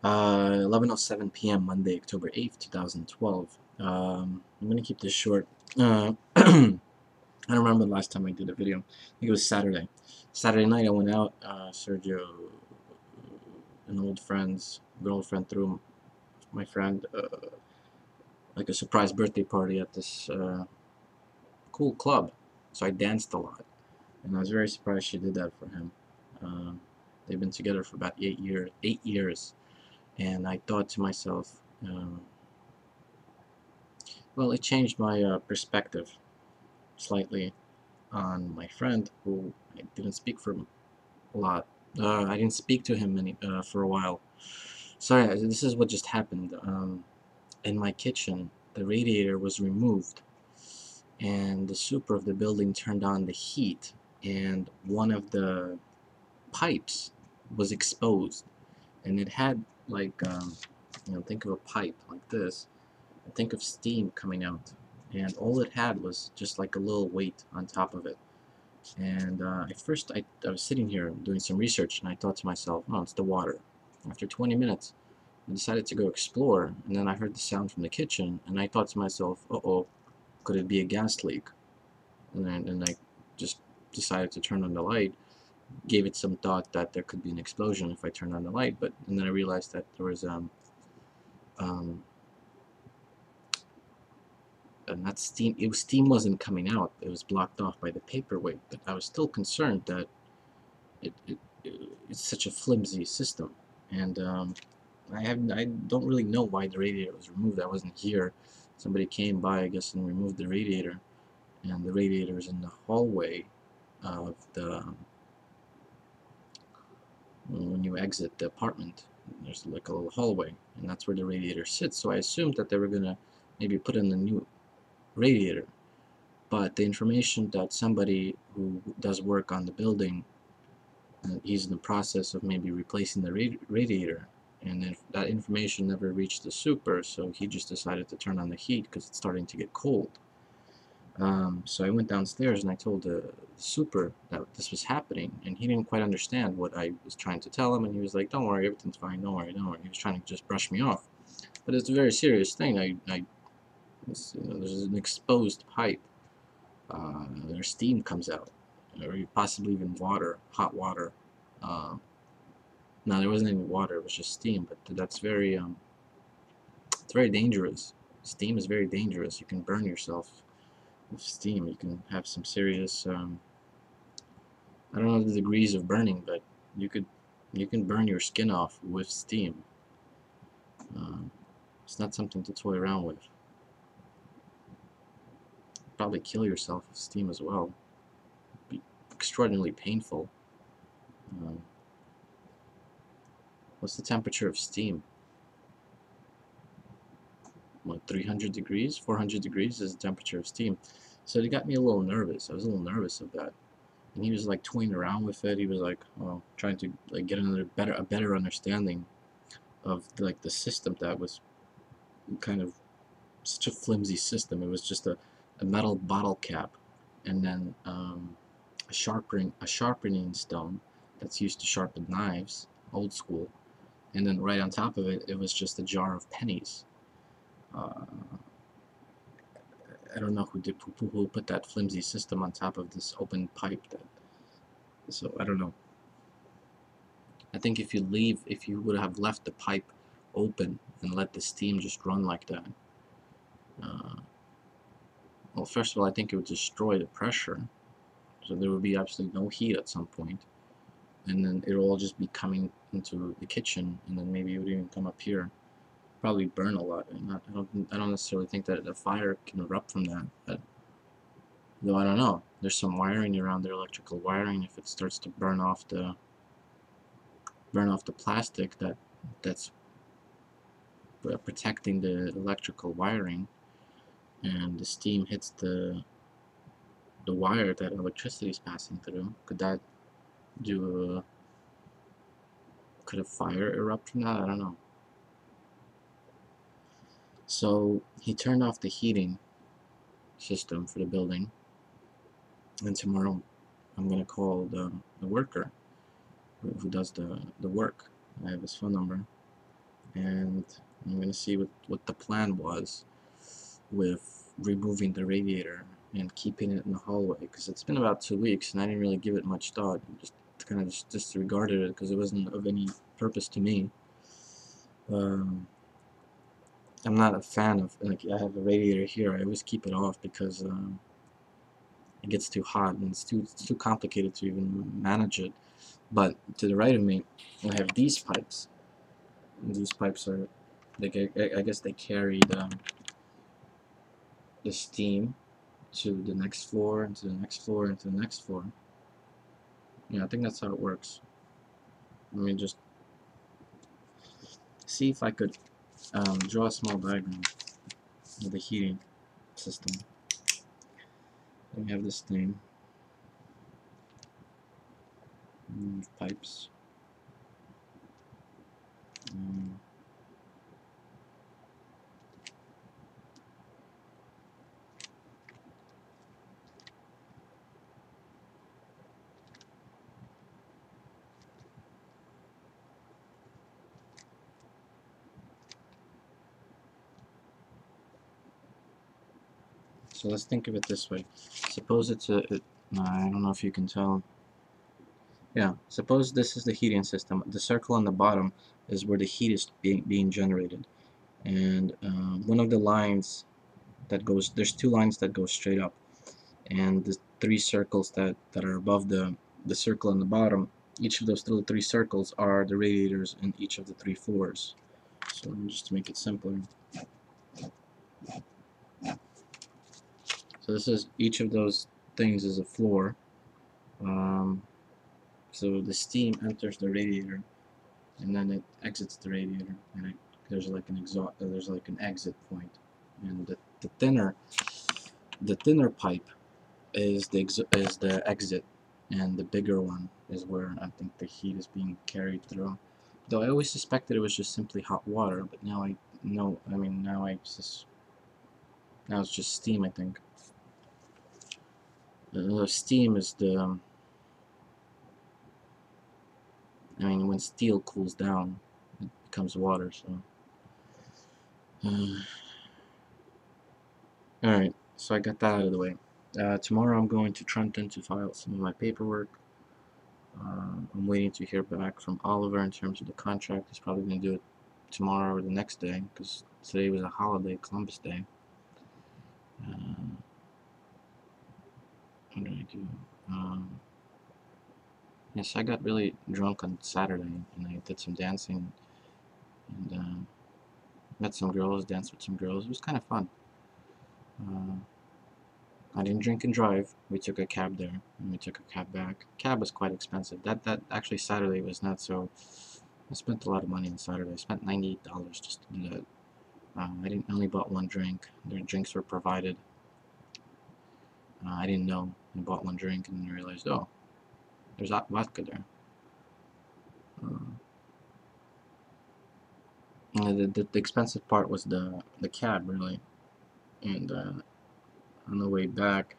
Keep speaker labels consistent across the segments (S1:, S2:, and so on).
S1: 11:07 p.m. Monday, October 8th, 2012. I'm gonna keep this short. I don't remember the last time I did a video. I think it was Saturday. Saturday night I went out. Sergio, an old friend's, good old friend, threw my friend like a surprise birthday party at this cool club. So I danced a lot, and I was very surprised she did that for him. They've been together for about 8 years. 8 years. And I thought to myself, well, it changed my perspective slightly on my friend who I didn't speak for a lot. I didn't speak to him for a while. Sorry, this is what just happened. In my kitchen, the radiator was removed, and the super of the building turned on the heat, and one of the pipes was exposed, and it had like, think of a pipe like this. Think of steam coming out, and all it had was just like a little weight on top of it. And at first I was sitting here doing some research, and I thought to myself, oh, it's the water. After 20 minutes I decided to go explore, and then I heard the sound from the kitchen, and I thought to myself, uh-oh, could it be a gas leak? And I just decided to turn on the light, gave it some thought that there could be an explosion if I turned on the light, and then I realized that there was um, and that steam wasn't coming out. It was blocked off by the paperweight. But I was still concerned that it's such a flimsy system, and I don't really know why the radiator was removed. I wasn't here. Somebody came by, I guess, and removed the radiator, and the radiator is in the hallway of the when you exit the apartment. There's like a little hallway, and that's where the radiator sits. So I assumed that they were gonna maybe put in a new radiator. But the information that somebody who does work on the building, he's in the process of maybe replacing the radiator, and if that information never reached the super, so he just decided to turn on the heat because it's starting to get cold. So I went downstairs and I told the super that this was happening, and he didn't quite understand what I was trying to tell him, and he was like, don't worry, everything's fine, don't worry, don't worry. He was trying to just brush me off. But it's a very serious thing. There's an exposed pipe. Their steam comes out, or possibly even water, hot water. Uh, no, there wasn't any water; it was just steam. But that's it's very dangerous. Steam is very dangerous. You can burn yourself with steam. You can have some serious. I don't know the degrees of burning, but you could you can burn your skin off with steam. Uh, it's not something to toy around with. Probably kill yourself with steam as well. Be extraordinarily painful. Um, what's the temperature of steam? What, 300 degrees? 400 degrees is the temperature of steam. So it got me a little nervous. I was a little nervous of that. And he was like toying around with it. He was like, trying to like get a better understanding of like the system that was kind of such a flimsy system. It was just a metal bottle cap, and then a sharpening stone that's used to sharpen knives, old school, and then right on top of it, it was just a jar of pennies. Uh, I don't know who put that flimsy system on top of this open pipe. So I don't know. I think if you would have left the pipe open and let the steam just run like that, uh, well, first of all, I think it would destroy the pressure, so there would be absolutely no heat at some point, and then it will all just be coming into the kitchen, and then maybe it would even come up here. Probably burn a lot. I don't necessarily think that a fire can erupt from that, but though I don't know. There's some wiring around there, electrical wiring. If it starts to burn off the plastic that's protecting the electrical wiring, and the steam hits the wire that electricity is passing through, could that do could a fire erupt from that? I don't know. So he turned off the heating system for the building, and tomorrow I'm gonna call the worker who does the work. I have his phone number, and I'm gonna see what the plan was with removing the radiator and keeping it in the hallway, because it's been about 2 weeks and I didn't really give it much thought. Just kind of just disregarded it because it wasn't of any purpose to me. Um, I'm not a fan of, like, I have a radiator here. I always keep it off because it gets too hot and it's too complicated to even manage it. But to the right of me, I have these pipes. And these pipes are, I guess they carry the steam to the next floor, and to the next floor, and to the next floor. Yeah, I think that's how it works. Let me just see if I could draw a small diagram of the heating system. We have this thing, pipes. Um, so let's think of it this way. Suppose it's I don't know if you can tell. Yeah, suppose this is the heating system. The circle on the bottom is where the heat is being generated. And one of the lines that goes, there's two lines that go straight up. And the three circles that are above the circle on the bottom, each of those little three circles are the radiators in each of the 3 floors. So just to make it simpler. So this is, each of those things is a floor. So the steam enters the radiator, and then it exits the radiator, and there's like an exhaust, there's like an exit point, and the thinner pipe is the exit, and the bigger one is where I think the heat is being carried through. Though I always suspected it was just simply hot water, but now I know. I mean, now it's just steam. I think steam is the. I mean, when steel cools down, it becomes water. So. Alright, so I got that out of the way. Tomorrow I'm going to Trenton to file some of my paperwork. I'm waiting to hear back from Oliver in terms of the contract. He's probably going to do it tomorrow or the next day, because today was a holiday, Columbus Day. What did I do? Yes, I got really drunk on Saturday, and I did some dancing, and met some girls, danced with some girls. It was kind of fun. I didn't drink and drive. We took a cab there, and we took a cab back. Cab was quite expensive. That actually, Saturday was not so. I spent a lot of money on Saturday. I spent $98 just to do that. I only bought one drink. Their drinks were provided. I didn't know. I bought one drink and then realized, oh, there's vodka there. The expensive part was the cab, really. And on the way back,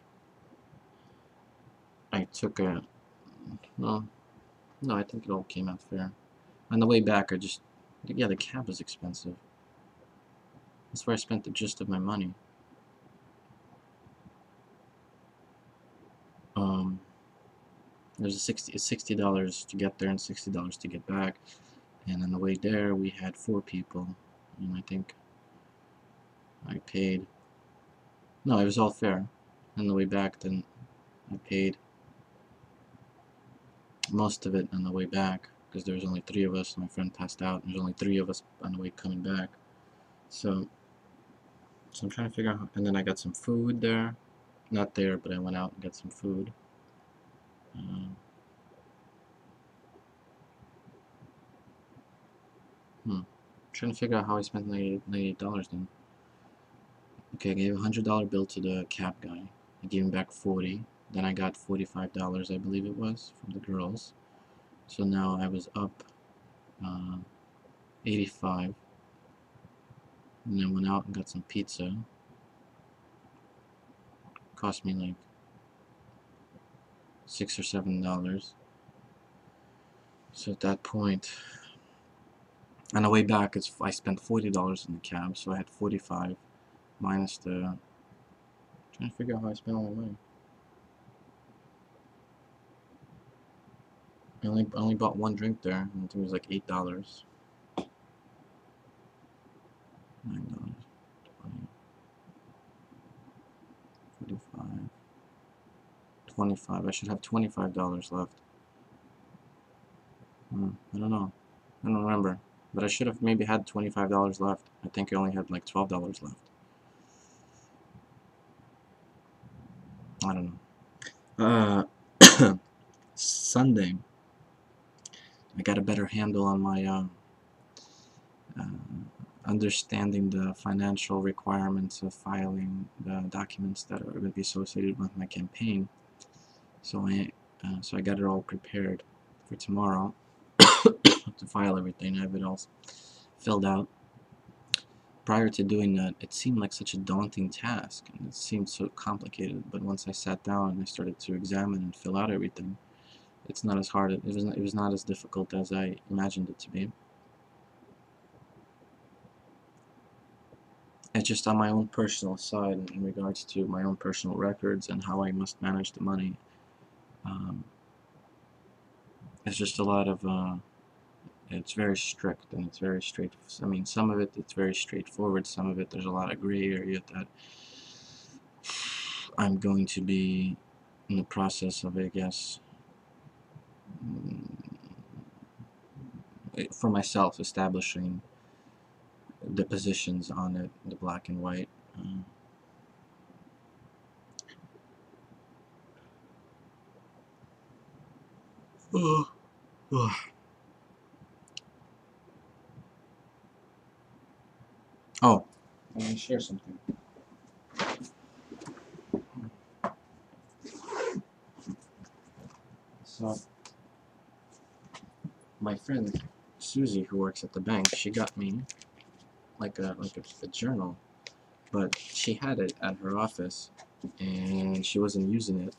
S1: I took a. No, no, I think it all came out fair. On the way back, yeah, the cab was expensive. That's where I spent the gist of my money. There's $60 to get there and $60 to get back, and on the way there we had 4 people, and I think I paid. No, it was all fair. On the way back, then I paid most of it on the way back because there was only 3 of us. My friend passed out. There's only 3 of us on the way coming back. So I'm trying to figure out. And then I got some food there. Not there, but I went out and got some food. Trying to figure out how I spent $98 then. Okay, I gave a $100 bill to the cab guy. I gave him back 40. Then I got $45, I believe it was, from the girls. So now I was up 85. And then went out and got some pizza. Cost me like $6 or $7. So at that point, On the way back, I spent $40 in the cab, so I had 45 minus the. Trying to figure out how I spent all my money. I only bought one drink there, and I think it was like $8. $9, 20, 45, 25. I should have $25 left. I don't know. I don't remember. But I should have maybe had $25 left. I think I only had like $12 left. I don't know. Sunday, I got a better handle on my understanding the financial requirements of filing the documents that are going to be associated with my campaign. So I got it all prepared for tomorrow to file everything. I have it all filled out. Prior to doing that, it seemed like such a daunting task, and it seemed so complicated. But once I sat down and I started to examine and fill out everything, it's not as hard. It was not as difficult as I imagined it to be. It's just on my own personal side in regards to my own personal records and how I must manage the money. It's just a lot of. It's very strict and it's very straight. I mean, some of it's very straightforward. Some of it there's a lot of gray area that I'm going to be in the process of, I guess, for myself, establishing the positions on it, the black and white. Oh, I want to share something. So, my friend Susie, who works at the bank, she got me like a journal, but she had it at her office, and she wasn't using it,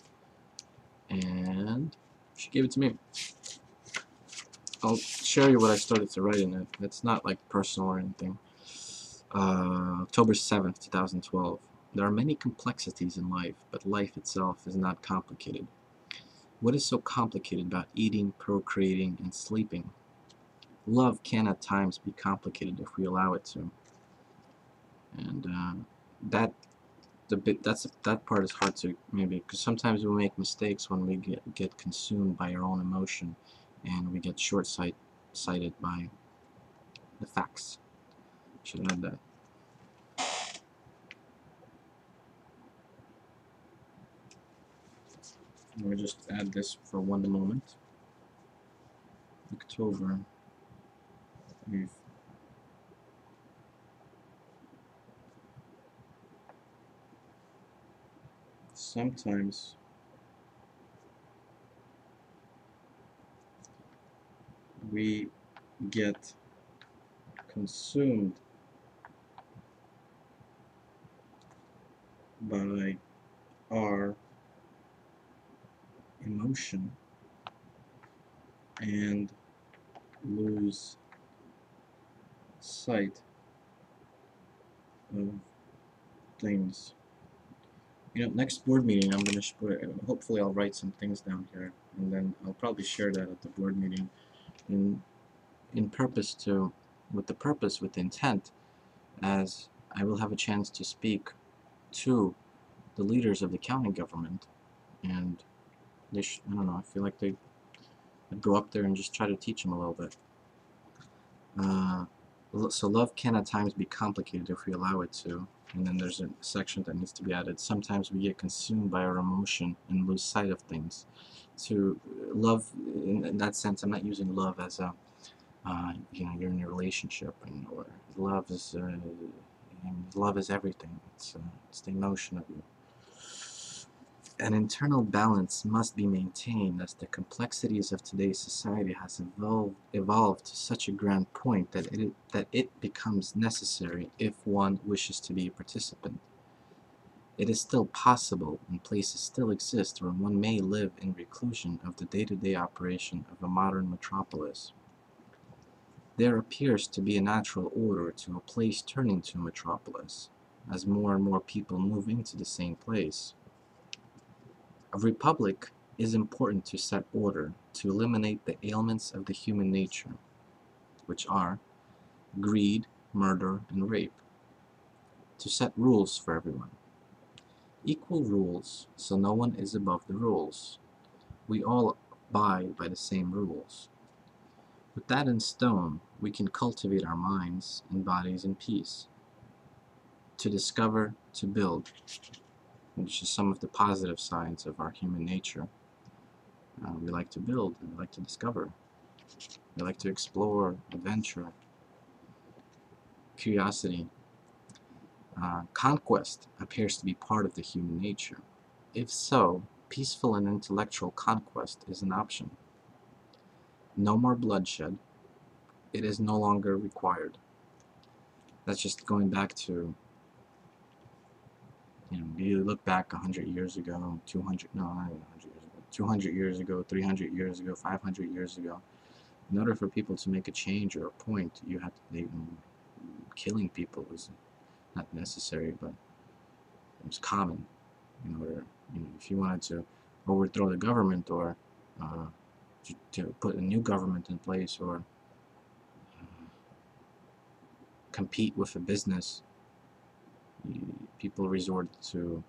S1: and she gave it to me. I'll show you what I started to write in it. It's not like personal or anything. October 7th, 2012. There are many complexities in life, but life itself is not complicated. What is so complicated about eating, procreating, and sleeping? Love can at times be complicated if we allow it to. And that part is hard to maybe, because sometimes we make mistakes when we get consumed by our own emotion, and we get short-sighted by the facts. Should add that. Let me just add this for one moment. October. Sometimes we get consumed by our emotion and lose sight of things. Next board meeting, I'm going to hopefully I'll write some things down here, and then I'll probably share that at the board meeting with the intent, as I will have a chance to speak to the leaders of the county government, and I don't know, I feel like I'd go up there and just try to teach them a little bit. So love can at times be complicated if we allow it to, and then there's a section that needs to be added. Sometimes we get consumed by our emotion and lose sight of things. To love, in that sense, I'm not using love as a, you're in a relationship, or love is everything. It's the emotion of you. An internal balance must be maintained, as the complexities of today's society has evolved to such a grand point that it becomes necessary if one wishes to be a participant. It is still possible, and places still exist where one may live in reclusion of the day-to-day operation of a modern metropolis. There appears to be a natural order to a place turning to a metropolis, as more and more people move into the same place. A republic is important to set order, to eliminate the ailments of the human nature, which are greed, murder, and rape, to set rules for everyone. Equal rules, so no one is above the rules. We all abide by the same rules. With that in stone, we can cultivate our minds and bodies in peace, to discover, to build, which is some of the positive sides of our human nature. We like to build, and we like to discover, we like to explore, adventure, curiosity. Conquest appears to be part of the human nature. If so, peaceful and intellectual conquest is an option. No more bloodshed. It is no longer required. That's just going back to, you look back 100 years ago, 200, no, not even 100 years ago, 200 years ago, 300 years ago, 500 years ago. In order for people to make a change or a point, you have to, killing people was not necessary, but it was common. If you wanted to overthrow the government, or uh, to put a new government in place, or compete with a business, people resort to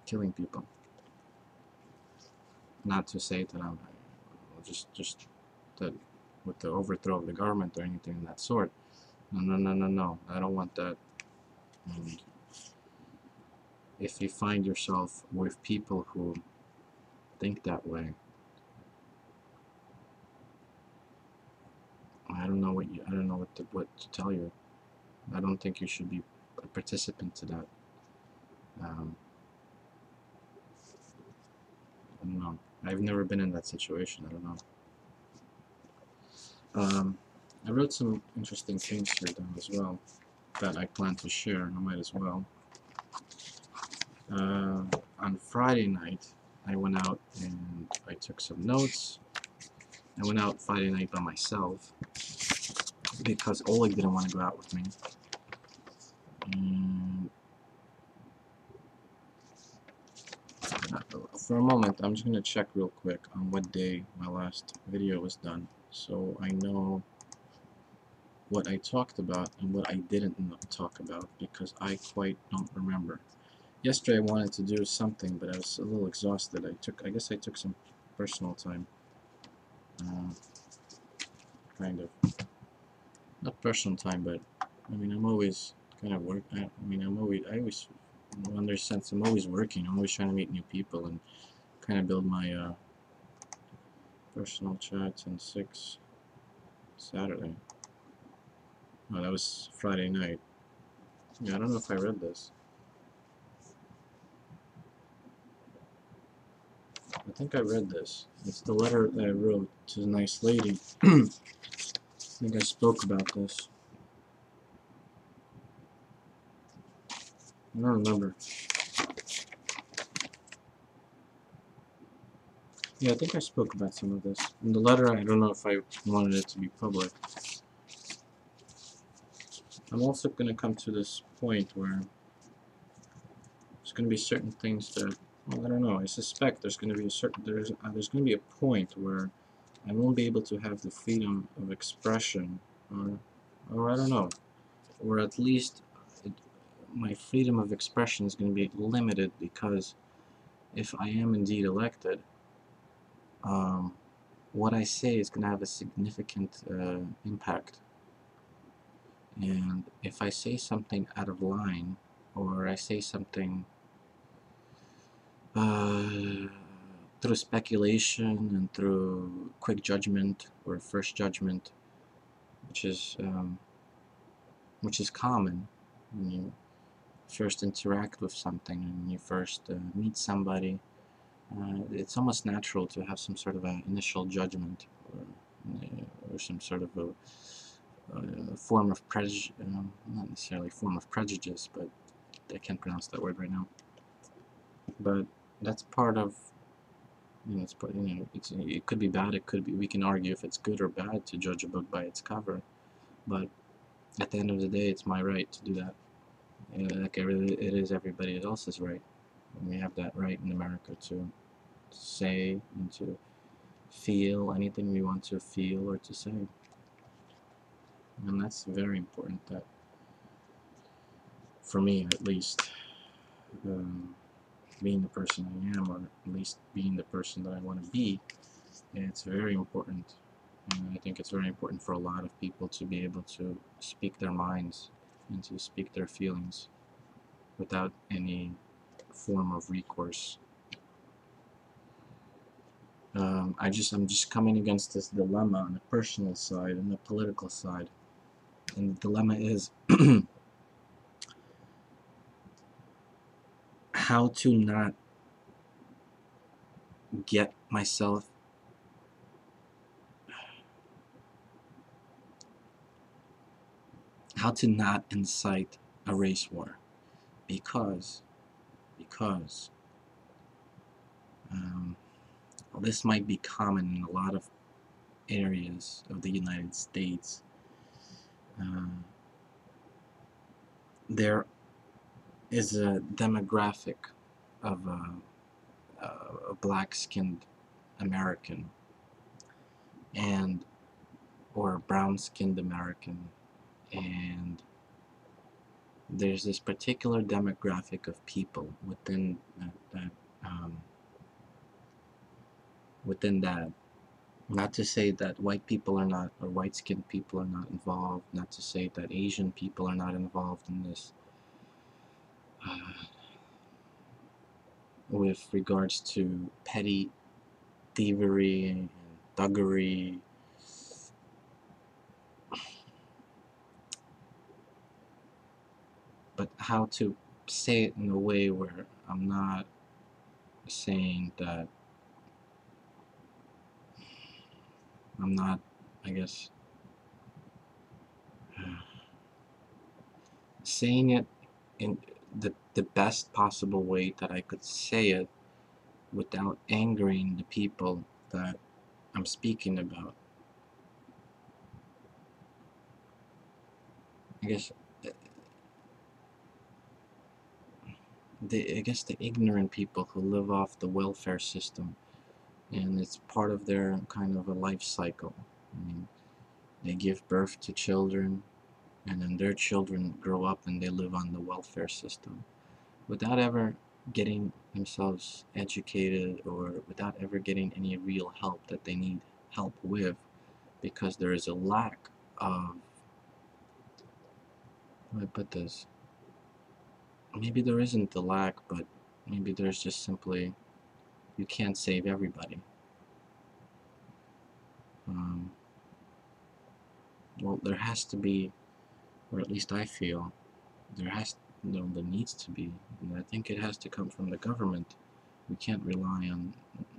S1: killing people. Not to say that I'm just that with the overthrow of the government or anything of that sort. No. I don't want that. And if you find yourself with people who think that way, I don't know what to tell you. I don't think you should be a participant to that. I don't know. I've never been in that situation. I don't know. I wrote some interesting things here down as well that I plan to share. I might as well. On Friday night, I went out and I took some notes. I went out Friday night by myself because Oleg didn't want to go out with me. And for a moment, I'm just going to check real quick on what day my last video was done, so I know what I talked about and what I didn't talk about, because I quite don't remember. Yesterday I wanted to do something, but I was a little exhausted. I guess I took some personal time. Kind of. Not personal time, but I mean, I'm always kind of I always, in their sense, I'm always working. I'm always trying to meet new people and kind of build my personal chats. And 6 Saturday. Oh, that was Friday night. Yeah, I don't know if I read this. I think I read this. It's the letter that I wrote to the nice lady. I think I spoke about this. I don't remember. Yeah, I think I spoke about some of this. In the letter, I don't know if I wanted it to be public. I'm also going to come to this point where there's going to be certain things that, well, I don't know. I suspect there's going to be there's going to be a point where I won't be able to have the freedom of expression, or I don't know, or at least my freedom of expression is going to be limited, because if I am indeed elected, what I say is going to have a significant impact. And if I say something out of line, or I say something through speculation and through quick judgment or first judgment, which is common when you first interact with something and you first meet somebody, it's almost natural to have some sort of an initial judgment, or some sort of a form of not necessarily a form of prejudice, but I can't pronounce that word right now. But that's part of, it could be bad, it could be, we can argue if it's good or bad to judge a book by its cover. But at the end of the day, it's my right to do that. Like it is everybody else's right. And we have that right in America to say and to feel anything we want to feel or to say. And that's very important, that for me at least, um, being the person I am, or at least being the person that I want to be, it's very important. And I think it's very important for a lot of people to be able to speak their minds and to speak their feelings without any form of recourse. I'm just coming against this dilemma on the personal side and the political side. And the dilemma is how to not get myself how to not incite a race war, because because um, this might be common in a lot of areas of the United States. Uh, there is a demographic of a black-skinned American and or brown-skinned American, and there's this particular demographic of people um, within that. Not to say that white people are not, or white-skinned people are not involved. Not to say that Asian people are not involved in this. With regards to petty thievery and thuggery, but how to say it in a way where I'm not saying that I'm not, I guess, saying it in the best possible way that I could say it without angering the people that I'm speaking about. I guess the ignorant people who live off the welfare system, and it's part of their kind of a life cycle. I mean, they give birth to children, and then their children grow up and they live on the welfare system without ever getting themselves educated, or without ever getting any real help that they need help with, because there is a lack of, how do I put this, maybe there isn't the lack, but maybe there's just simply, you can't save everybody. um, well, there has to be, or at least I feel there has, there needs to be, and I think it has to come from the government. We can't rely on,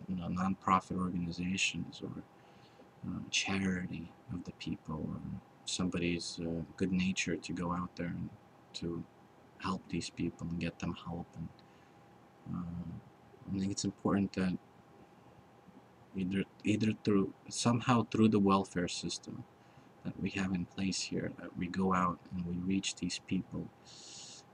S1: non-profit organizations, or charity of the people, or somebody's good nature to go out there and to help these people and get them help. And I think it's important that either through, somehow through the welfare system that we have in place here, that we go out and we reach these people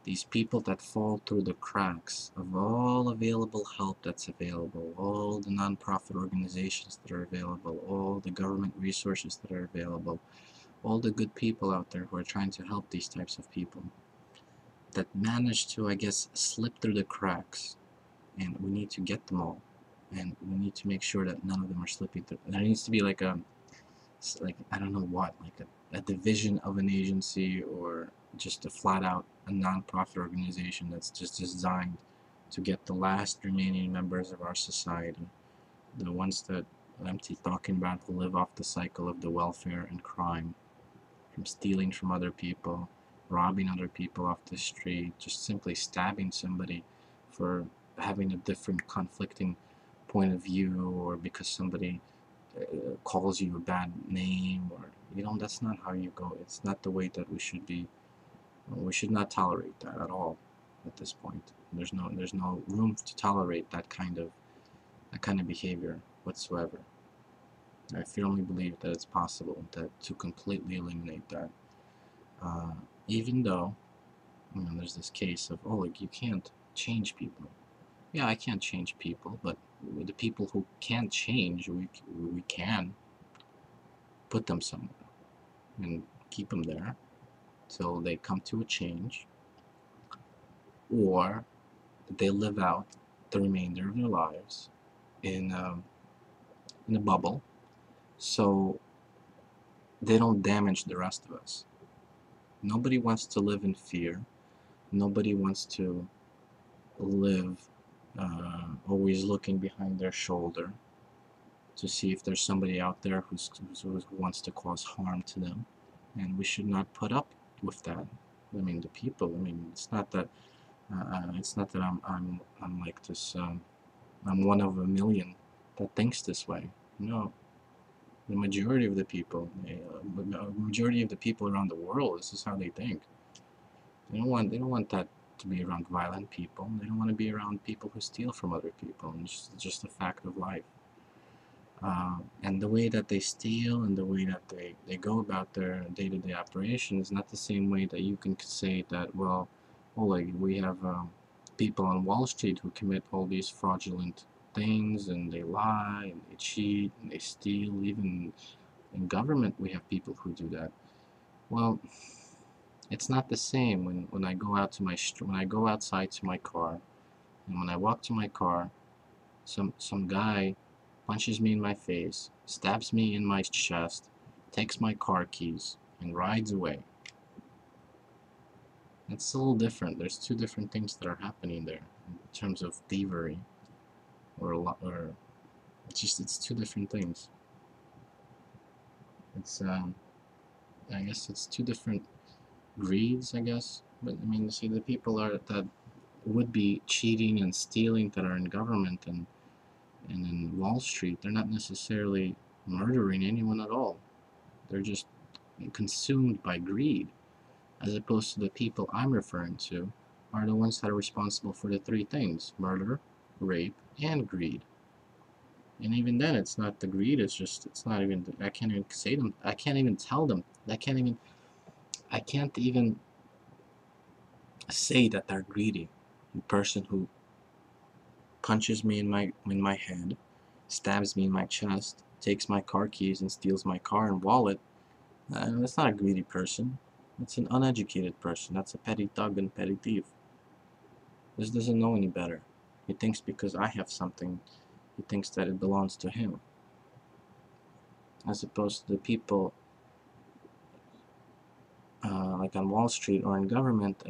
S1: that fall through the cracks of all available help that's available, all the non-profit organizations that are available, all the government resources that are available, all the good people out there who are trying to help these types of people that manage to, I guess, slip through the cracks. And we need to get them all, and we need to make sure that none of them are slipping through. There needs to be like a, like, I don't know what, like a division of an agency, or just a flat out a non-profit organization that's just designed to get the last remaining members of our society, the ones that I'm talking about, who live off the cycle of the welfare and crime, from stealing from other people, robbing other people off the street, just simply stabbing somebody for having a different conflicting point of view, or because somebody calls you a bad name, or, that's not how you go. It's not the way that we should be. We should not tolerate that at all at this point. There's no room to tolerate that kind of behavior whatsoever. I firmly believe that it's possible that to completely eliminate that. Uh, Even though, there's this case of, oh, like, you can't change people. Yeah, I can't change people, but the people who can't change, we can put them somewhere and keep them there till they come to a change, or they live out the remainder of their lives in in a bubble, so they don't damage the rest of us. Nobody wants to live in fear. Nobody wants to live always looking behind their shoulder to see if there's somebody out there who wants to cause harm to them. And we should not put up with that. I mean, the people. I mean, it's not that I'm like this. I'm one of a million that thinks this way. No, the majority of the people, the majority of the people around the world, this is how they think. They don't want that to be around violent people. They don't want to be around people who steal from other people. And it's just a fact of life. And the way that they steal and the way that they go about their day-to-day operation is not the same way that you can say that, well, oh, like we have people on Wall Street who commit all these fraudulent things and they lie and they cheat and they steal. Even in government, we have people who do that. Well, it's not the same when I go out to when I go outside to my car and when I walk to my car, some guy punches me in my face, stabs me in my chest, takes my car keys, and rides away. It's a little different. There's two different things that are happening there in terms of thievery, or it's two different things. It's I guess it's two different greeds, I guess. But I mean, see, the people that would be cheating and stealing that are in government and in Wall Street, they're not necessarily murdering anyone at all. They're just consumed by greed, as opposed to the people I'm referring to are the ones that are responsible for the three things: murder, rape, and greed. And even then, it's not the greed. It's not even. I can't even say them. I can't even tell them. I can't even say that they're greedy. The person who punches me in my head, stabs me in my chest, takes my car keys and steals my car and wallet. That's not a greedy person. That's an uneducated person. That's a petty thug and petty thief. This doesn't know any better. He thinks because I have something, he thinks that it belongs to him. As opposed to the people like on Wall Street or in government,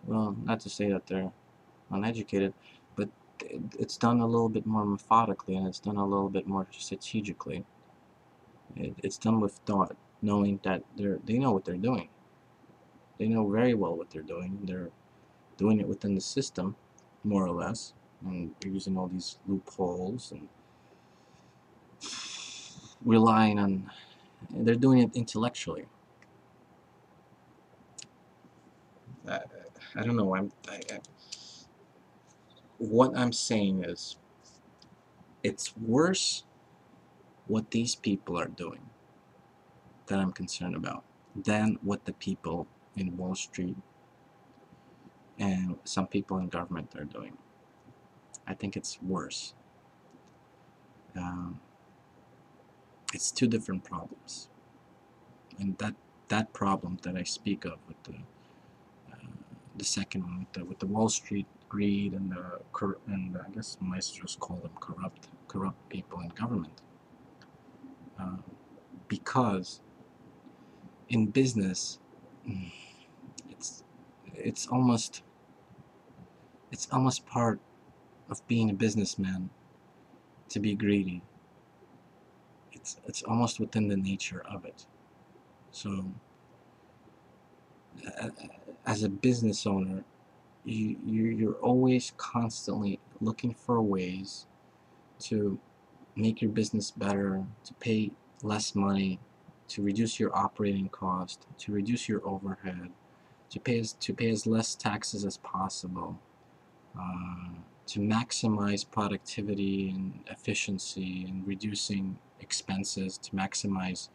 S1: well, not to say that they're uneducated, but it's done a little bit more methodically and it's done a little bit more strategically. It's done with thought, knowing that they know what they're doing. They know very well what they're doing. They're doing it within the system, more or less, and they're using all these loopholes and relying on. They're doing it intellectually. I, I don't know. What I'm saying is, it's worse what these people are doing that I'm concerned about than what the people in Wall Street and some people in government are doing. I think it's worse. Um, it's two different problems, and that problem that I speak of with the second one with the Wall Street greed and I guess maestros call them corrupt people in government, uh, because in business it's it's almost it's almost part of being a businessman to be greedy. It's almost within the nature of it. So as a business owner, you're always constantly looking for ways to make your business better, to pay less money, to reduce your operating cost, to reduce your overhead, to pay as less taxes as possible, to maximize productivity and efficiency and reducing expenses, to maximize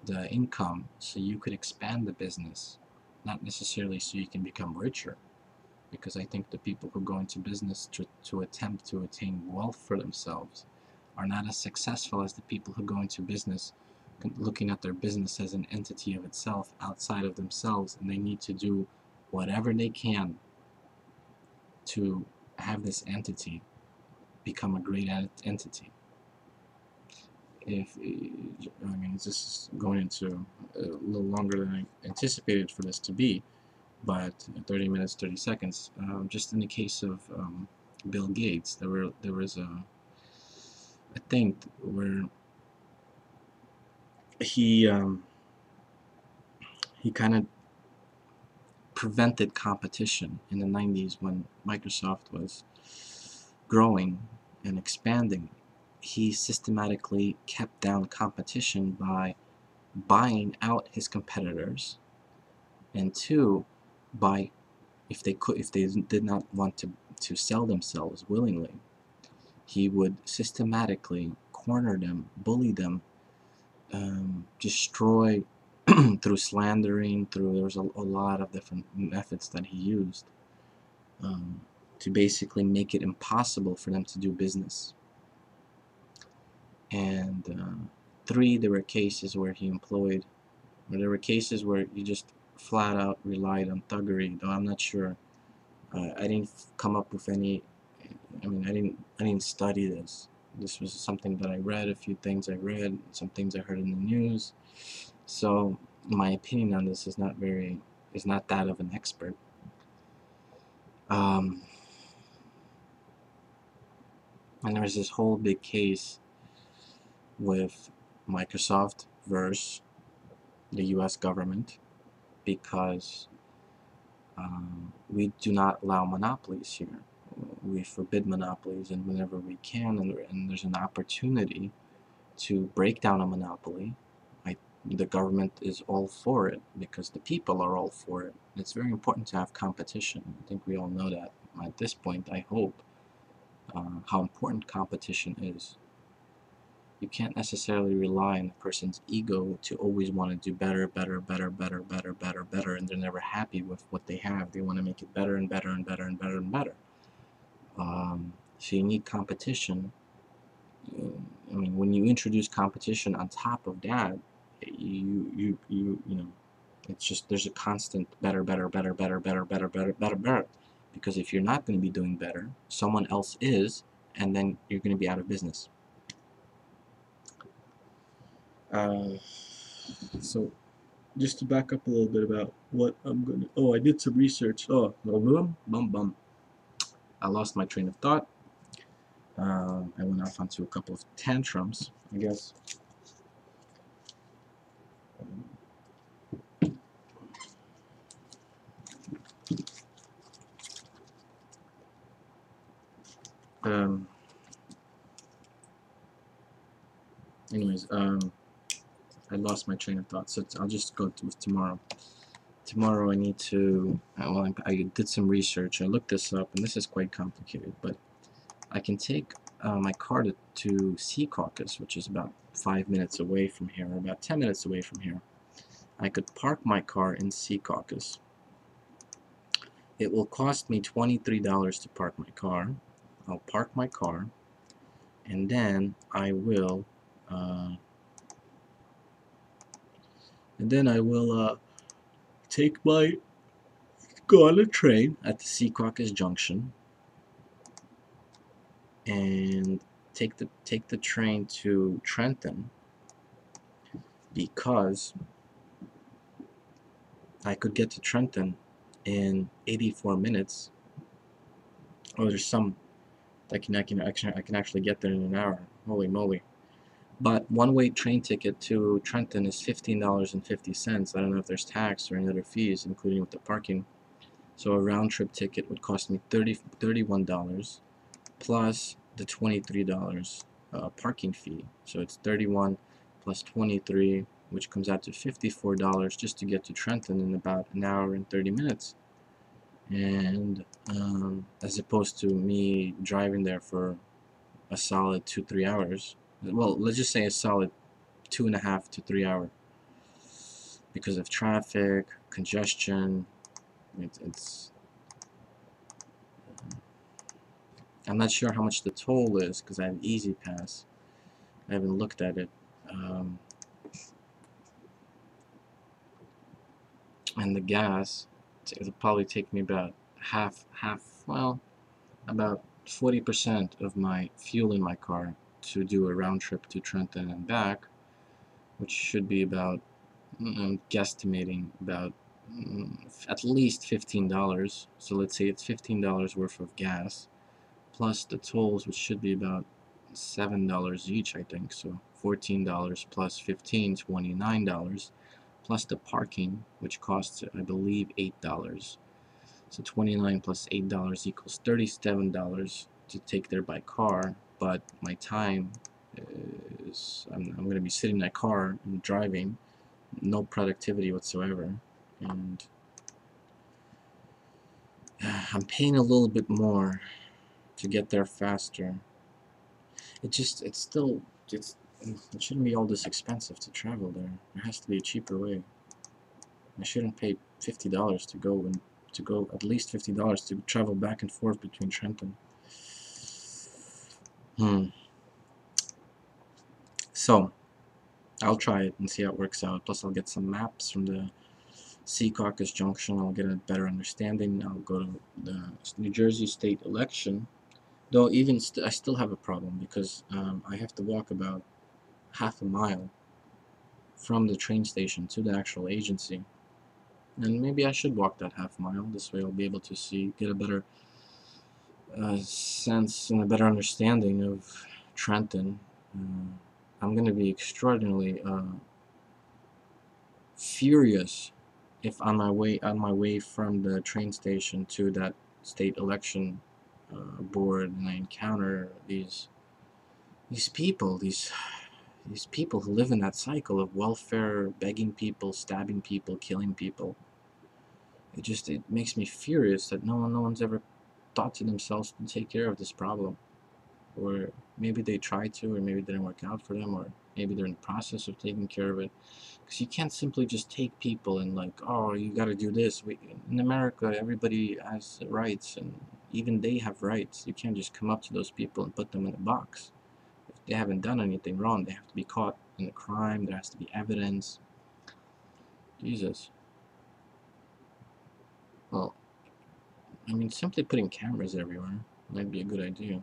S1: the income so you could expand the business, not necessarily so you can become richer. Because I think the people who go into business to attempt to attain wealth for themselves are not as successful as the people who go into business looking at their business as an entity of itself outside of themselves, and they need to do whatever they can to have this entity become a great entity. If I mean, this is going into a little longer than I anticipated for this to be, but 30 minutes, 30 seconds. Just in the case of Bill Gates, there was a thing where he kind of prevented competition in the 90s when Microsoft was growing and expanding. He systematically kept down competition by buying out his competitors, and two, by if they did not want to sell themselves willingly, he would systematically corner them, bully them, destroy through slandering, there was a lot of different methods that he used to basically make it impossible for them to do business. And three, there were cases where there were cases where he just flat out relied on thuggery, though I'm not sure. I didn't come up with any. I mean, I didn't study this. This was something that I read, a few things I read, some things I heard in the news. So my opinion on this is not that of an expert. And there was this whole big case with Microsoft versus the U.S. government because we do not allow monopolies here. We forbid monopolies, and whenever we can, and there's an opportunity to break down a monopoly, the government is all for it because the people are all for it. It's very important to have competition. I think we all know that. At this point, I hope how important competition is. You can't necessarily rely on a person's ego to always want to do better, better, better, better, better, better, better, and they're never happy with what they have. They want to make it better and better and better and better and better. So you need competition. I mean, when you introduce competition on top of that, you know, it's just there's a constant better, better, better, better, better, better, better, better, better. Because if you're not going to be doing better, someone else is, and then you're going to be out of business. So just to back up a little bit about what I'm going to, I did some research. I lost my train of thought. I went off onto a couple of tantrums, I guess. Anyways, I lost my train of thought, so I'll just go with tomorrow. Tomorrow I need to, well, I did some research. I looked this up, and this is quite complicated, but I can take my car to Secaucus, which is about 5 minutes away from here, or about 10 minutes away from here. I could park my car in Secaucus. It will cost me $23 to park my car. I'll park my car, and then I will go on a train at the Secaucus Junction and take the train to Trenton, because I could get to Trenton in 84 minutes. Oh, there's some I can actually get there in an hour. Holy moly! But one-way train ticket to Trenton is $15.50. I don't know if there's tax or any other fees, including with the parking. So a round-trip ticket would cost me $31 plus the $23 parking fee. So it's 31 plus 23, which comes out to $54 just to get to Trenton in about an hour and 30 minutes. And as opposed to me driving there for a solid 2-3 hours. Well, let's just say a solid 2.5 to 3 hour because of traffic, congestion. It's I'm not sure how much the toll is because I have Easy Pass. I haven't looked at it. And the gas, it'll probably take me about well, about 40% of my fuel in my car to do a round trip to Trenton and back, which should be about, I'm guesstimating about at least $15. So let's say it's $15 worth of gas, plus the tolls, which should be about $7 each, I think. So $14 plus 15, $29, plus the parking, which costs, I believe, $8. So 29 plus $8 equals $37 to take there by car, but my time is, I'm going to be sitting in my car and driving, no productivity whatsoever, and I'm paying a little bit more to get there faster. It shouldn't be all this expensive to travel there. There has to be a cheaper way. I shouldn't pay $50 to go at least $50 to travel back and forth between Trenton. So I'll try it and see how it works out. Plus I'll get some maps from the Secaucus Junction. I'll get a better understanding. I'll go to the New Jersey state election. Though even I still have a problem because I have to walk about half a mile from the train station to the actual agency. And maybe I should walk that half mile. This way I'll be able to get a better sense and a better understanding of Trenton. I'm going to be extraordinarily furious if on my way from the train station to that state election board, and I encounter these people, these people who live in that cycle of welfare, begging people, stabbing people, killing people. It makes me furious that no one's ever thought to themselves to take care of this problem. Or maybe they tried to, or maybe it didn't work out for them, or maybe they're in the process of taking care of it. Because you can't simply just take people and like, oh, you got to do this. In America, everybody has rights, and even they have rights. You can't just come up to those people and put them in a box. If they haven't done anything wrong, they have to be caught in a crime. There has to be evidence. Jesus. Well, I mean, simply putting cameras everywhere might be a good idea.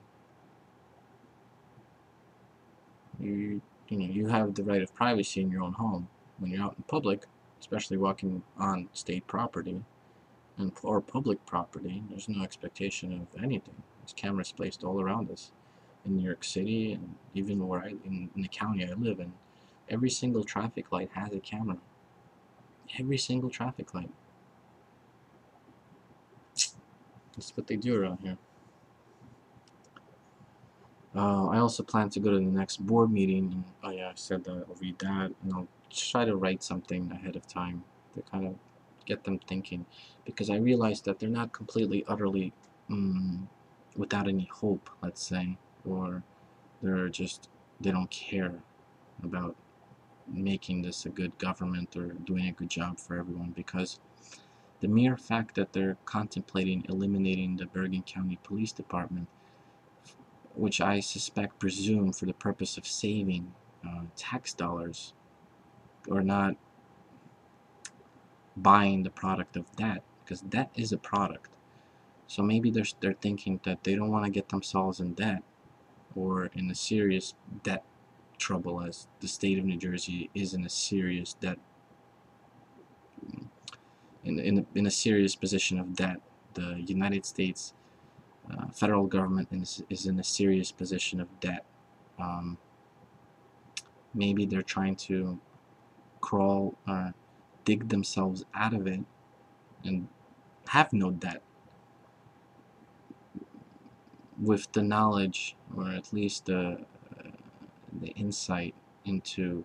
S1: You have the right of privacy in your own home. When you're out in public, especially walking on state property or public property, there's no expectation of anything. There's cameras placed all around us in New York City, and even where in the county I live in. Every single traffic light has a camera. Every single traffic light. That's what they do around here. I also plan to go to the next board meeting, and oh yeah, I said that I'll read that, and I'll try to write something ahead of time to kind of get them thinking, because I realized that they're not completely, utterly without any hope, let's say, or they don't care about making this a good government or doing a good job for everyone, because the mere fact that they're contemplating eliminating the Bergen County Police Department, which I presume for the purpose of saving tax dollars, or not buying the product of debt, because debt is a product. So maybe they're thinking that they don't want to get themselves in debt or in a serious debt trouble, as the state of New Jersey is in a serious debt, in a serious position of debt. The United States federal government is in a serious position of debt. Maybe they're trying to dig themselves out of it and have no debt, with the knowledge, or at least the insight into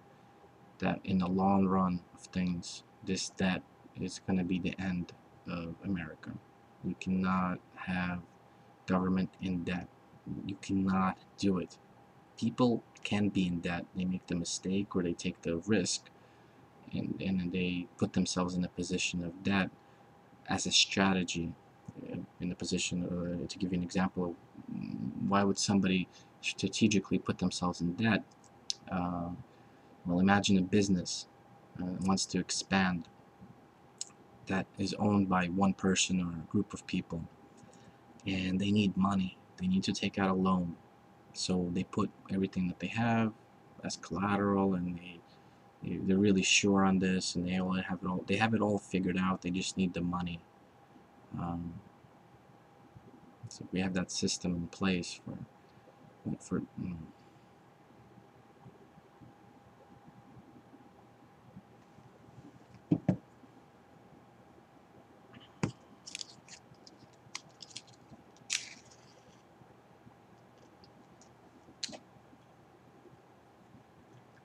S1: that in the long run of things, this debt is going to be the end of America. We cannot have government in debt. You cannot do it. People can be in debt. They make the mistake or they take the risk, and they put themselves in a position of debt as a strategy. In a position, to give you an example, why would somebody strategically put themselves in debt? Uh, well, imagine a business wants to expand that is owned by one person or a group of people, and they need money. They need to take out a loan, so they put everything that they have as collateral, and they're really sure on this, and they have it all figured out. They just need the money. Um, so we have that system in place for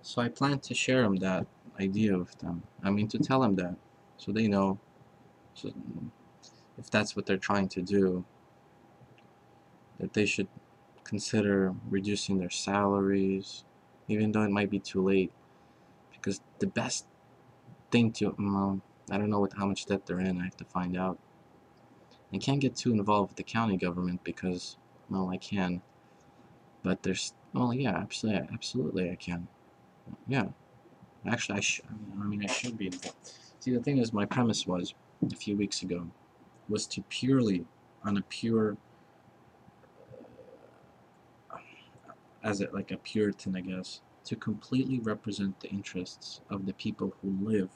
S1: So I plan to share them that idea with them. I mean, to tell them that, so they know. So if that's what they're trying to do, that they should consider reducing their salaries, even though it might be too late. Because the best thing to, I don't know how much debt they're in. I have to find out. I can't get too involved with the county government because, well, I can. But there's, well, yeah, absolutely, I can. Yeah, actually, I mean, I should be. But see, the thing is, my premise was a few weeks ago was to purely, on a pure, as it like a Puritan, I guess, to completely represent the interests of the people who live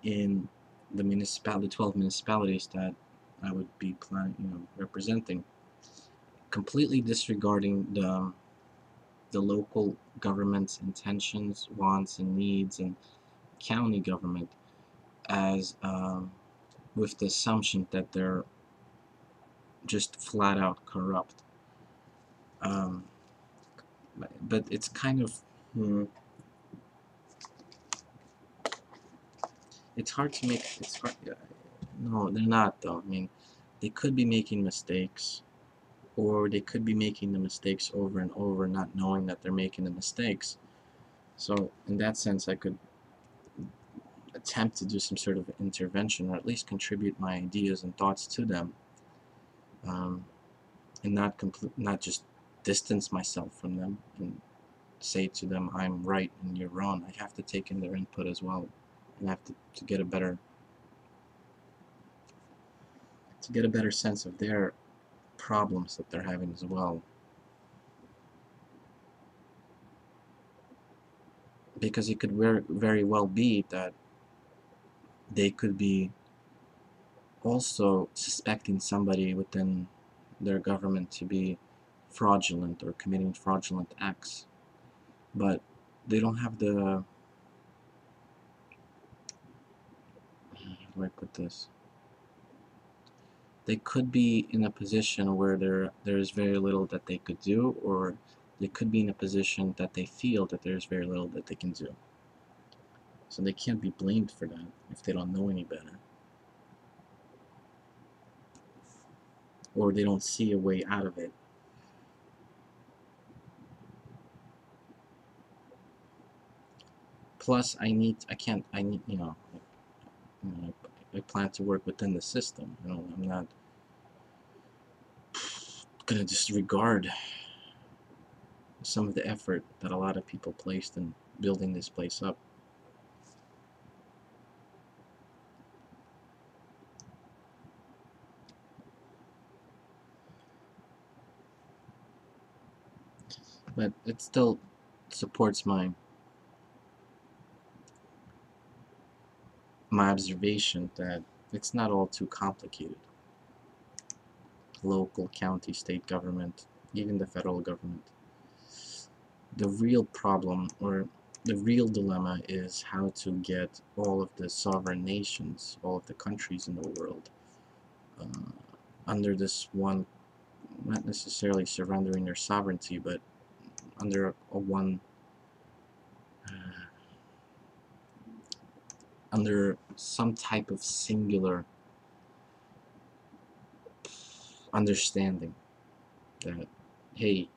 S1: in the 12 municipalities that I would be representing, completely disregarding the local government's intentions, wants, and needs, and county government as with the assumption that they're just flat out corrupt. Um, but it's kind of it's hard to make. It's hard. No, they're not though. I mean, they could be making mistakes, or they could be making the mistakes over and over, not knowing that they're making the mistakes. So in that sense, I could attempt to do some sort of intervention, or at least contribute my ideas and thoughts to them, um, and not just distance myself from them and say to them, I'm right and you're wrong. I have to take in their input as well, and I have to get a better sense of their problems that they're having as well. Because it could very well be that they could be also suspecting somebody within their government to be fraudulent or committing fraudulent acts, but they don't have the, how do I put this? They could be in a position where there is very little that they could do, or they could be in a position that they feel that there's very little that they can do. So they can't be blamed for that if they don't know any better, or they don't see a way out of it. Plus, I need, I plan to work within the system. I'm not gonna disregard some of the effort that a lot of people placed in building this place up. But it still supports my observation that it's not all too complicated. Local, county, state government, even the federal government. The real problem, or the real dilemma, is how to get all of the sovereign nations, all of the countries in the world, uh, under this one, not necessarily surrendering their sovereignty, but under a one, uh, under some type of singular understanding that, hey,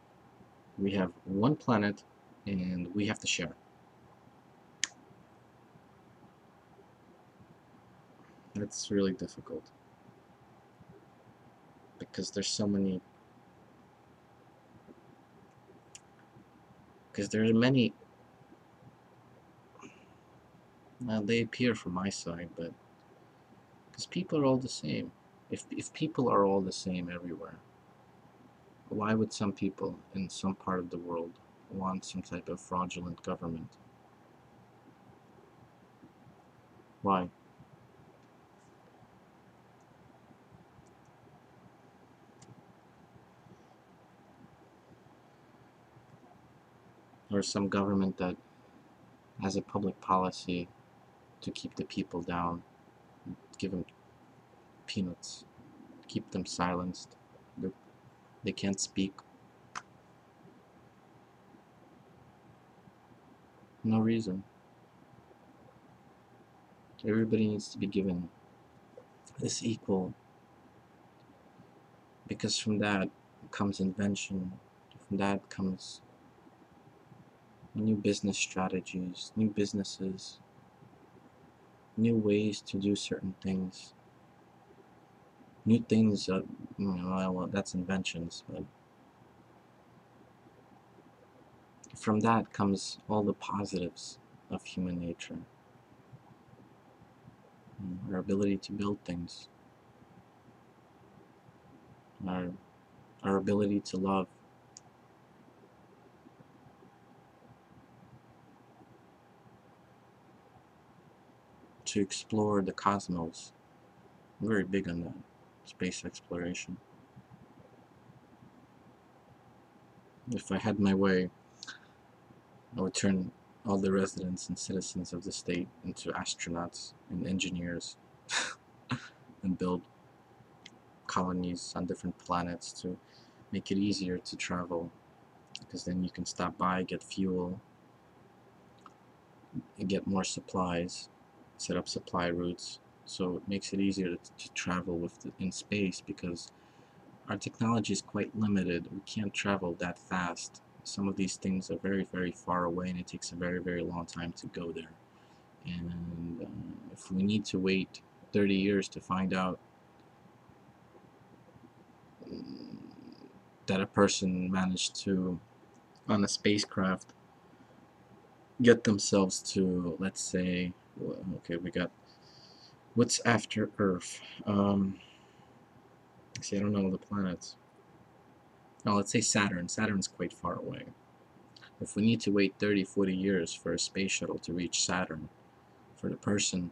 S1: we have one planet and we have to share. That's really difficult because there's so many. Because there are many. Well, they appear from my side, but because people are all the same. If people are all the same everywhere, why would some people in some part of the world want some type of fraudulent government? Why? Or some government that has a public policy to keep the people down, give them peanuts, keep them silenced. They, they can't speak. No reason. Everybody needs to be given this equal, because from that comes invention, from that comes new business strategies, new businesses, new ways to do certain things, new things. Well, that's inventions, but from that comes all the positives of human nature. Our ability to build things, our, our ability to love, to explore the cosmos. I'm very big on that, space exploration. If I had my way, I would turn all the residents and citizens of the state into astronauts and engineers and build colonies on different planets to make it easier to travel, because then you can stop by, get fuel, and get more supplies, set up supply routes. So it makes it easier to travel in space, because our technology is quite limited. We can't travel that fast. Some of these things are very, very far away, and it takes a very, very long time to go there. And if we need to wait 30 years to find out that a person managed to, on a spacecraft, get themselves to, let's say, okay, we got, what's after Earth? See, I don't know the planets. Oh, let's say Saturn. Saturn's quite far away. If we need to wait 30, 40 years for a space shuttle to reach Saturn, for the person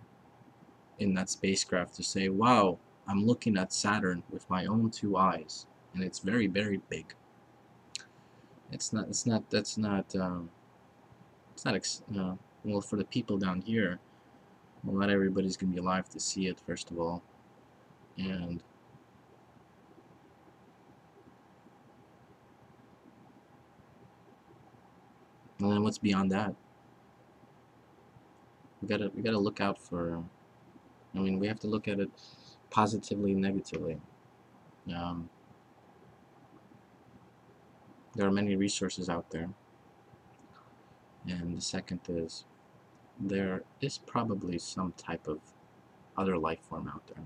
S1: in that spacecraft to say, wow, I'm looking at Saturn with my own two eyes, and it's very, very big. Well, for the people down here, well, not everybody's going to be alive to see it, first of all. And then what's beyond that? We gotta look out for. I mean, we have to look at it positively and negatively. Um, there are many resources out there, and the second is there is probably some type of other life form out there,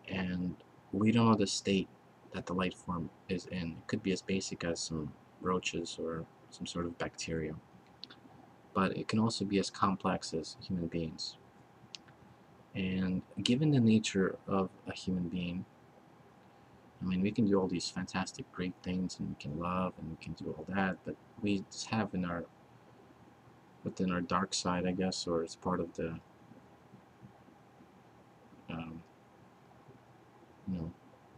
S1: and we don't know the state that the life form is in. It could be as basic as some roaches or some sort of bacteria, but it can also be as complex as human beings. And given the nature of a human being, I mean, we can do all these fantastic, great things, and we can love, and we can do all that, but we just have within our dark side, I guess, or it's part of the, um,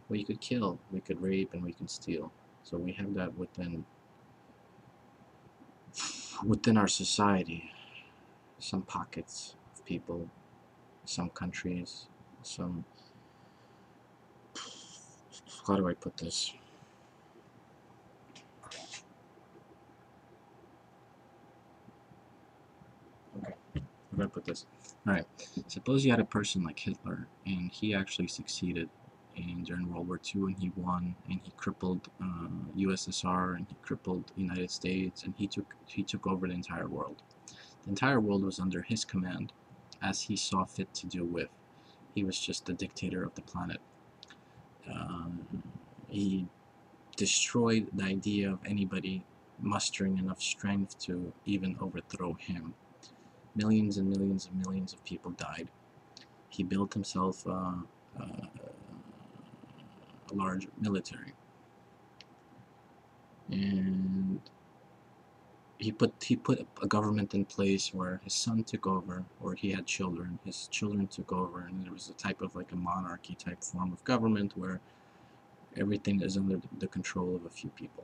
S1: we could kill, we could rape, and we can steal. So we have that within our society. Some pockets of people, some countries, some. How do I put this? Okay, how do I put this? Alright, suppose you had a person like Hitler, and he actually succeeded during World War II, and he won, and he crippled USSR, and he crippled the United States, and he took over the entire world. The entire world was under his command, as he saw fit to do with. He was just the dictator of the planet. He destroyed the idea of anybody mustering enough strength to even overthrow him. Millions and millions and millions of people died. He built himself a large military, and he put a government in place where his son took over, or he had children. His children took over, and there was a type of like a monarchy type form of government where everything is under the control of a few people,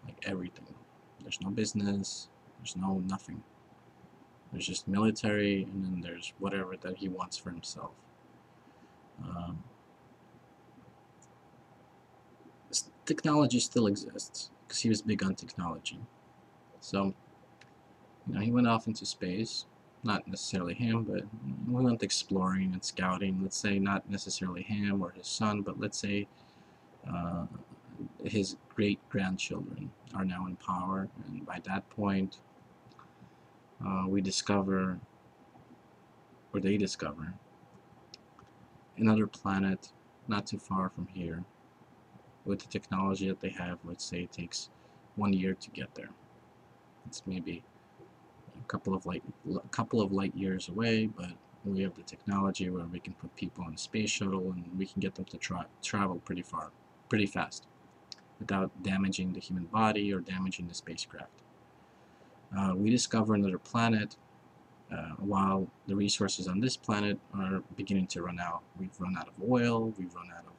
S1: like everything. There's no business. There's no nothing. There's just military, and then there's whatever that he wants for himself. Um, Technology still exists because he was big on technology. So, he went off into space. Not necessarily him, but we went exploring and scouting. Let's say not necessarily him or his son, but let's say uh, his great-grandchildren are now in power, and by that point, we discover, or they discover, another planet not too far from here. With the technology that they have, let's say it takes 1 year to get there. It's maybe a couple of light years away, but we have the technology where we can put people on a space shuttle and we can get them to travel pretty far, pretty fast, without damaging the human body or damaging the spacecraft. We discover another planet while the resources on this planet are beginning to run out. We've run out of oil, we've run out of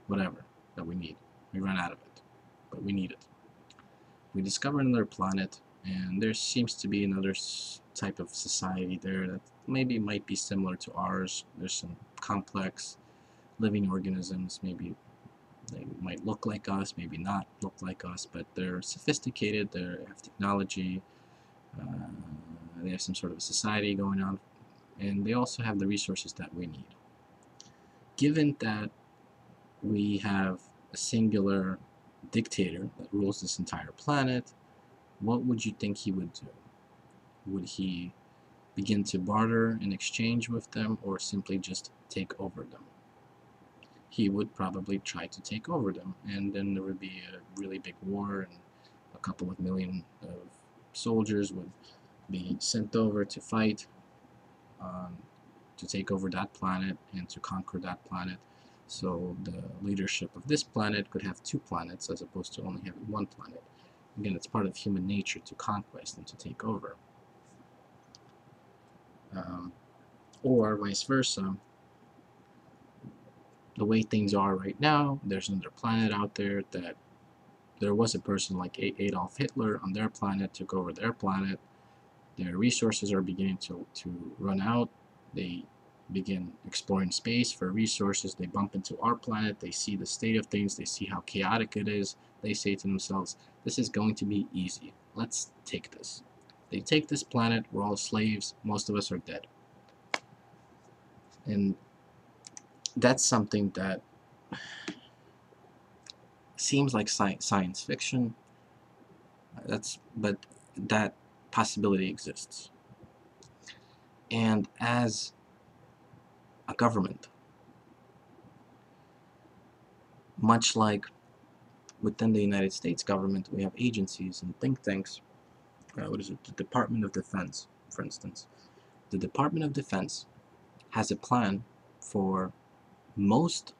S1: whatever that we need. We run out of it, but we need it. We discover another planet, and there seems to be another type of society there that maybe might be similar to ours. There's some complex living organisms. Maybe they might look like us, maybe not look like us, but they're sophisticated, they have technology, they have some sort of a society going on, and they also have the resources that we need. Given that we have a singular dictator that rules this entire planet, what would you think he would do? Would he begin to barter and exchange with them, or simply just take over them? He would probably try to take over them, and then there would be a really big war, and a couple of million of soldiers would be sent over to fight, to take over that planet and to conquer that planet. So the leadership of this planet could have two planets as opposed to only having one planet. Again, it's part of human nature to conquest and to take over. Or vice versa. The way things are right now, there's another planet out there that there was a person like Adolf Hitler on their planet, took over their planet. Their resources are beginning to run out. They begin exploring space for resources. They bump into our planet. They see the state of things. They see how chaotic it is. They say to themselves, this is going to be easy. Let's take this. They take this planet. We're all slaves. Most of us are dead. And that's something that seems like science fiction. But that possibility exists. And as a government, much like within the United States government, we have agencies and think tanks. What is it? The Department of Defense, for instance. The Department of Defense has a plan for most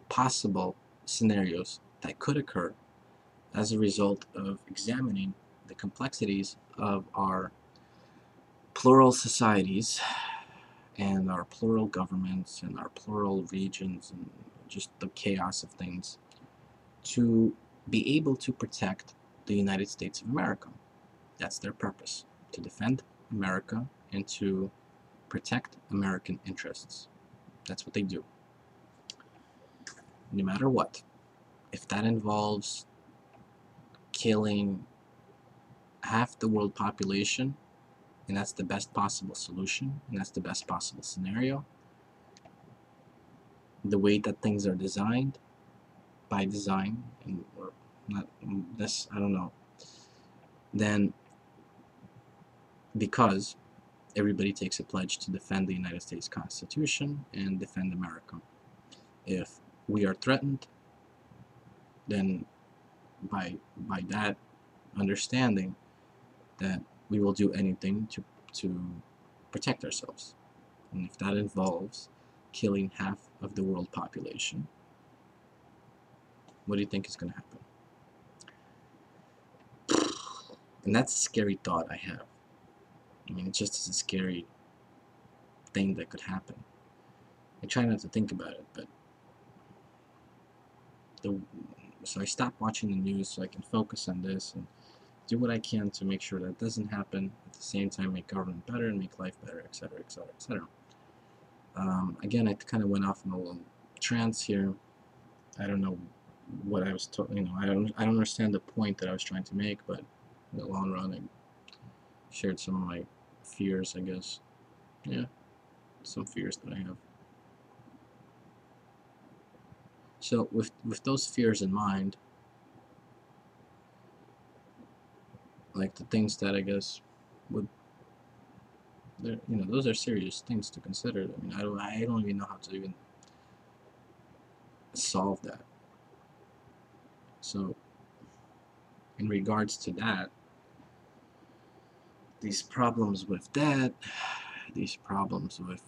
S1: possible scenarios that could occur as a result of examining the complexities of our plural societies and our plural governments and our plural regions and just the chaos of things, to be able to protect the United States of America. That's their purpose, to defend America and to protect American interests. That's what they do. No matter what. If that involves killing half the world population, and that's the best possible solution, and that's the best possible scenario, the way that things are designed, by design, and or not this, I don't know, then because everybody takes a pledge to defend the United States Constitution and defend America. If we are threatened, then by that understanding that we will do anything to protect ourselves. And if that involves killing half of the world population, what do you think is going to happen? And that's a scary thought I have. I mean, it's just a scary thing that could happen. I try not to think about it, but so I stop watching the news so I can focus on this and do what I can to make sure that doesn't happen. At the same time, make government better and make life better, etc., etc., etc. Again, I kind of went off on a little trance here. I don't know what I was, I don't understand the point that I was trying to make, but in the long run, I shared some of my fears, I guess. Yeah, some fears that I have. So with those fears in mind, like the things that I guess would, those are serious things to consider. I mean, I don't even know how to even solve that. So in regards to that, these problems with that, these problems with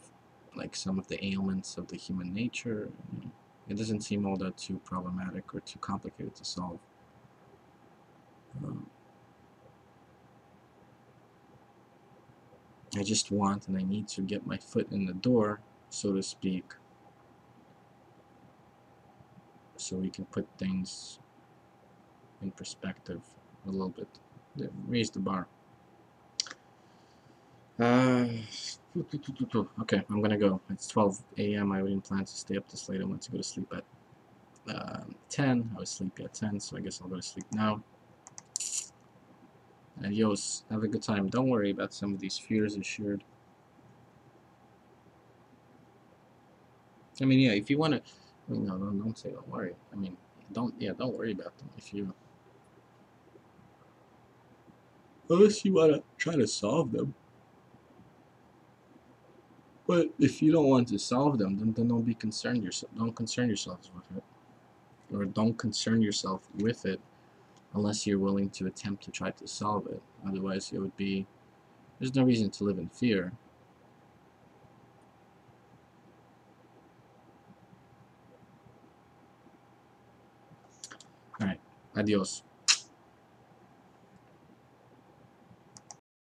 S1: like some of the ailments of the human nature, it doesn't seem all that too problematic or too complicated to solve. I just want and I need to get my foot in the door, so to speak, so we can put things in perspective a little bit. Raise the bar. Okay, I'm gonna go. It's 12 a.m. I didn't plan to stay up this late. I wanted to go to sleep at 10. I was sleepy at 10, so I guess I'll go to sleep now. Adios. Have a good time. Don't worry about some of these fears I shared. I mean, yeah, if you want to, no, don't say don't worry. I mean, don't worry about them if you, unless you want to try to solve them. But if you don't want to solve them, then don't be concerned yourself. Don't concern yourselves with it, or don't concern yourself with it, unless you're willing to attempt to try to solve it. Otherwise, it would be, there's no reason to live in fear. All right, adios.